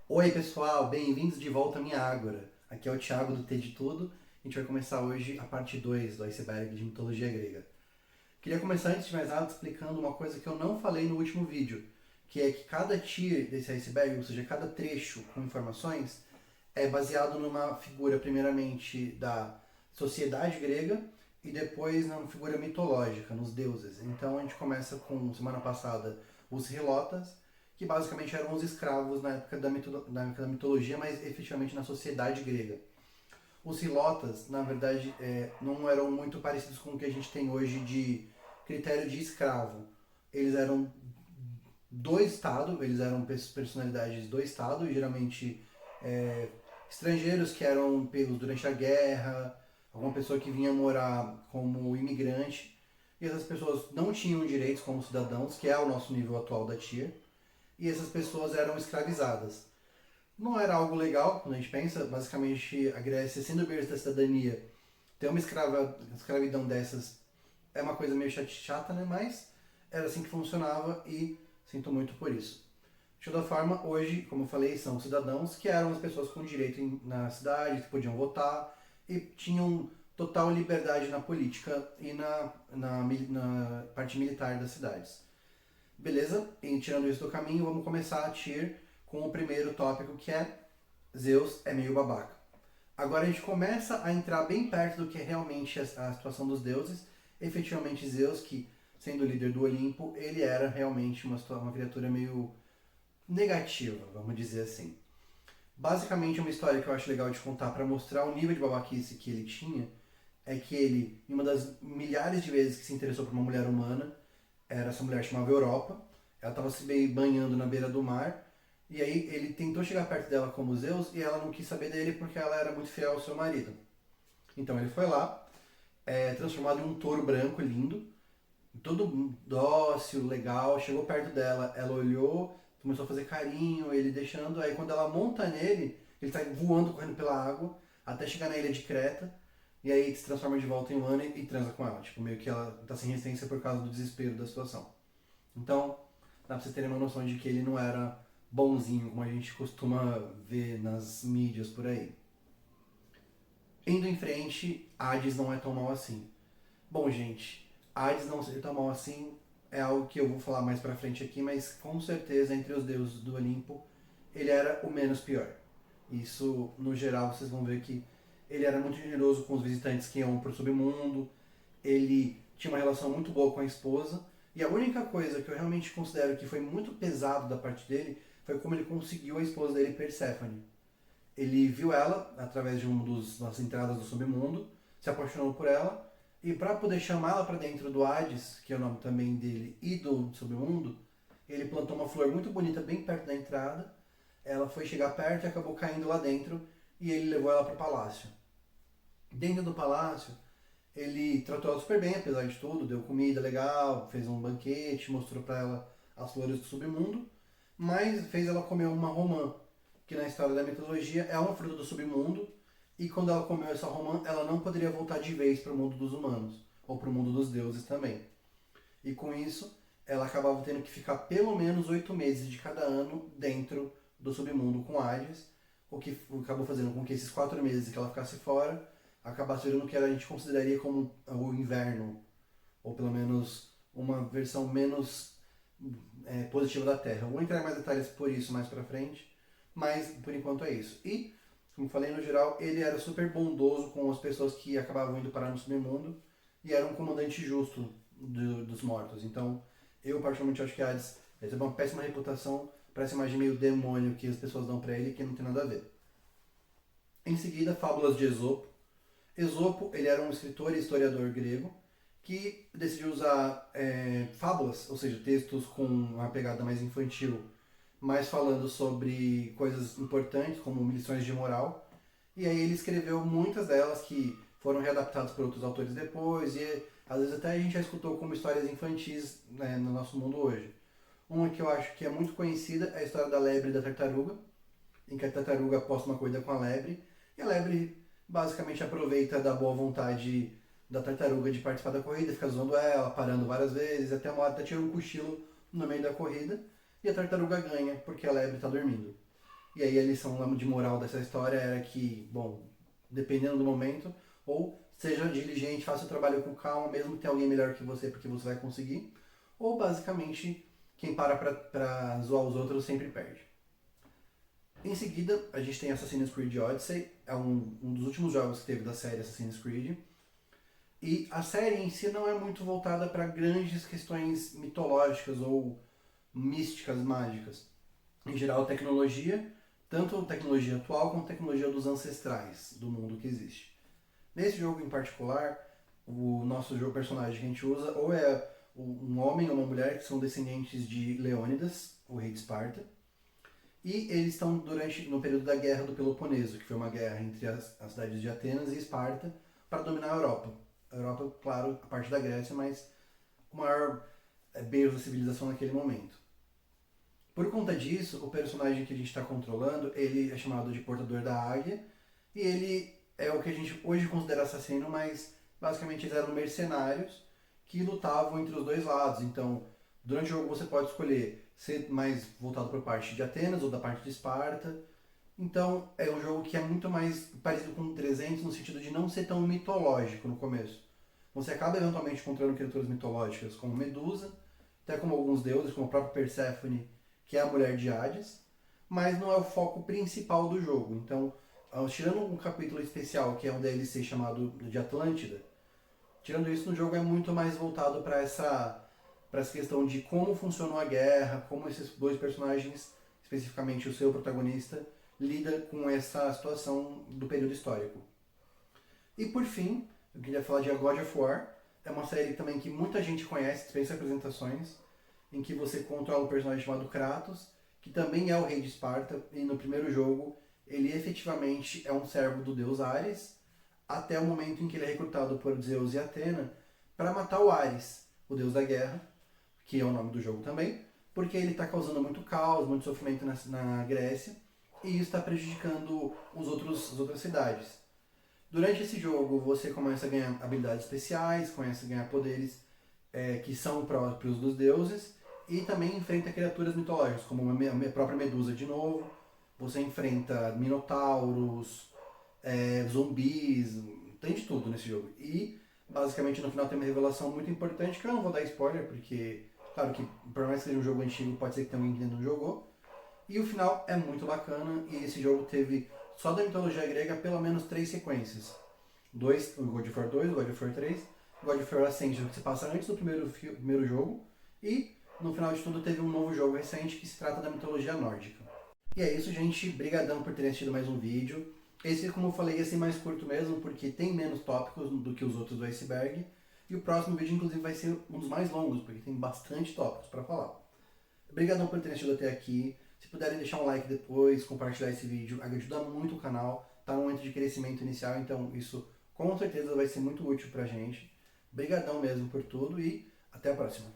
Oi pessoal, bem-vindos de volta à minha Ágora. Aqui é o Thiago do T de Tudo. A gente vai começar hoje a parte 2 do iceberg de mitologia grega. Queria começar antes de mais nada explicando uma coisa que eu não falei no último vídeo, que é que cada tier desse iceberg, ou seja, cada trecho com informações, é baseado numa figura primeiramente da sociedade grega e depois numa figura mitológica, nos deuses. Então a gente começa com, semana passada, os Hilotas, que basicamente eram os escravos na época da mitologia, mas efetivamente na sociedade grega. Os Hilotas, na verdade, não eram muito parecidos com o que a gente tem hoje de critério de escravo. Eles eram do Estado, eles eram personalidades do Estado, e geralmente é, estrangeiros que eram pegos durante a guerra, alguma pessoa que vinha morar como imigrante, e essas pessoas não tinham direitos como cidadãos, que é o nosso nível atual da TIR, e essas pessoas eram escravizadas. Não era algo legal, quando a gente pensa, basicamente a Grécia, sendo o berço da cidadania, ter uma escravidão dessas é uma coisa meio chata, né? Mas era assim que funcionava e sinto muito por isso. De toda forma, hoje, como eu falei, são cidadãos que eram as pessoas com direito na cidade, que podiam votar e tinham total liberdade na política e na parte militar das cidades. Beleza? E tirando isso do caminho, vamos começar a tier com o primeiro tópico que é Zeus é meio babaca. Agora a gente começa a entrar bem perto do que é realmente a situação dos deuses. Efetivamente Zeus, que sendo o líder do Olimpo, ele era realmente uma criatura meio negativa, vamos dizer assim. Basicamente, uma história que eu acho legal de contar para mostrar o nível de babaquice que ele tinha é que ele, em uma das milhares de vezes que se interessou por uma mulher humana, era essa mulher chamava Europa, ela estava se banhando na beira do mar, e aí ele tentou chegar perto dela como Zeus e ela não quis saber dele porque ela era muito fiel ao seu marido. Então ele foi lá, transformado em um touro branco lindo, todo dócil, legal, chegou perto dela, ela olhou, começou a fazer carinho, ele deixando, aí quando ela monta nele, ele tá voando, correndo pela água, até chegar na ilha de Creta, e aí se transforma de volta em humano e transa com ela. Tipo, meio que ela tá sem resistência por causa do desespero da situação. Então, dá pra vocês terem uma noção de que ele não era bonzinho, como a gente costuma ver nas mídias por aí. Indo em frente, Hades não é tão mal assim. Bom, gente, Hades não ser tão mal assim é algo que eu vou falar mais pra frente aqui, mas com certeza entre os deuses do Olimpo, ele era o menos pior. Isso, no geral, vocês vão ver que ele era muito generoso com os visitantes que iam pro submundo, ele tinha uma relação muito boa com a esposa, e a única coisa que eu realmente considero que foi muito pesado da parte dele foi como ele conseguiu a esposa dele, Perséfone. Ele viu ela através de das entradas do submundo, se apaixonou por ela, e para poder chamá-la para dentro do Hades, que é o nome também dele, e do submundo, ele plantou uma flor muito bonita bem perto da entrada. Ela foi chegar perto e acabou caindo lá dentro, e ele levou ela para o palácio. Dentro do palácio, ele tratou ela super bem, apesar de tudo, deu comida legal, fez um banquete, mostrou para ela as flores do submundo, mas fez ela comer uma romã, que na história da mitologia é uma fruta do submundo, e quando ela comeu essa romã, ela não poderia voltar de vez para o mundo dos humanos, ou para o mundo dos deuses também. E com isso, ela acabava tendo que ficar pelo menos 8 meses de cada ano dentro do submundo com Hades, o que acabou fazendo com que esses 4 meses que ela ficasse fora acabasse virando o que a gente consideraria como o inverno, ou pelo menos uma versão menos positiva da Terra. Eu vou entrar em mais detalhes por isso mais pra frente, mas por enquanto é isso. E, como falei no geral, ele era super bondoso com as pessoas que acabavam indo parar no submundo e era um comandante justo dos mortos. Então, eu particularmente acho que Hades recebe uma péssima reputação para essa imagem meio demônio que as pessoas dão para ele que não tem nada a ver. Em seguida, Fábulas de Esopo. Esopo, ele era um escritor e historiador grego que decidiu usar fábulas, ou seja, textos com uma pegada mais infantil, mais falando sobre coisas importantes, como lições de moral. E aí ele escreveu muitas delas que foram readaptadas por outros autores depois, e às vezes até a gente já escutou como histórias infantis, né, no nosso mundo hoje. Uma que eu acho que é muito conhecida é a história da lebre e da tartaruga, em que a tartaruga aposta uma corrida com a lebre, e a lebre basicamente aproveita da boa vontade da tartaruga de participar da corrida, fica zoando ela, parando várias vezes, até uma hora até tira um cochilo no meio da corrida, e a tartaruga ganha porque a lebre está dormindo. E aí a lição de moral dessa história era que, bom, dependendo do momento, ou seja diligente, faça o trabalho com calma, mesmo que tenha alguém melhor que você, porque você vai conseguir, ou basicamente, quem para pra zoar os outros sempre perde. Em seguida, a gente tem Assassin's Creed Odyssey, é um dos últimos jogos que teve da série Assassin's Creed. E a série em si não é muito voltada para grandes questões mitológicas ou místicas, mágicas. Em geral, tecnologia, tanto tecnologia atual como tecnologia dos ancestrais do mundo que existe. Nesse jogo em particular, o nosso jogo personagem que a gente usa ou é um homem ou uma mulher que são descendentes de Leônidas, o rei de Esparta, e eles estão no período da Guerra do Peloponeso, que foi uma guerra entre as cidades de Atenas e Esparta para dominar a Europa. A Europa, claro, a parte da Grécia, mas o maior berço da civilização naquele momento. Por conta disso, o personagem que a gente está controlando, ele é chamado de Portador da Águia, e ele é o que a gente hoje considera assassino, mas basicamente eles eram mercenários que lutavam entre os dois lados. Então, durante o jogo você pode escolher ser mais voltado para a parte de Atenas ou da parte de Esparta. Então, é um jogo que é muito mais parecido com 300 no sentido de não ser tão mitológico no começo. Você acaba eventualmente encontrando criaturas mitológicas como Medusa, até como alguns deuses, como a própria Perséfone, que é a mulher de Hades, mas não é o foco principal do jogo. Então, tirando um capítulo especial, que é um DLC chamado de Atlântida, tirando isso, no jogo é muito mais voltado para essa questão de como funcionou a guerra, como esses dois personagens, especificamente o seu protagonista, lida com essa situação do período histórico. E por fim, eu queria falar de God of War. É uma série também que muita gente conhece, fez apresentações, em que você controla um personagem chamado Kratos, que também é o rei de Esparta, e no primeiro jogo ele efetivamente é um servo do deus Ares, até o momento em que ele é recrutado por Zeus e Atena para matar o Ares, o deus da guerra, que é o nome do jogo também, porque ele está causando muito caos, muito sofrimento na Grécia, e isso está prejudicando as outras cidades. Durante esse jogo você começa a ganhar habilidades especiais, começa a ganhar poderes que são próprios dos deuses, e também enfrenta criaturas mitológicas, como a própria Medusa de novo. Você enfrenta minotauros, zumbis, tem de tudo nesse jogo. E basicamente no final tem uma revelação muito importante, que eu não vou dar spoiler, porque claro que por mais que seja um jogo antigo, pode ser que tenha alguém que ainda não jogou. E o final é muito bacana, e esse jogo teve, só da mitologia grega, pelo menos 3 sequências. O God of War 2, o God of War 3, o God of War Ascension, que se passa antes do primeiro jogo, e no final de tudo teve um novo jogo recente que se trata da mitologia nórdica. E é isso, gente. Brigadão por terem assistido mais um vídeo. Esse, como eu falei, ia ser mais curto mesmo, porque tem menos tópicos do que os outros do Iceberg. E o próximo vídeo, inclusive, vai ser um dos mais longos, porque tem bastante tópicos para falar. Obrigadão por terem assistido até aqui. Se puderem deixar um like depois, compartilhar esse vídeo, ajuda muito o canal. Está no momento de crescimento inicial, então isso com certeza vai ser muito útil pra gente. Obrigadão mesmo por tudo e até a próxima.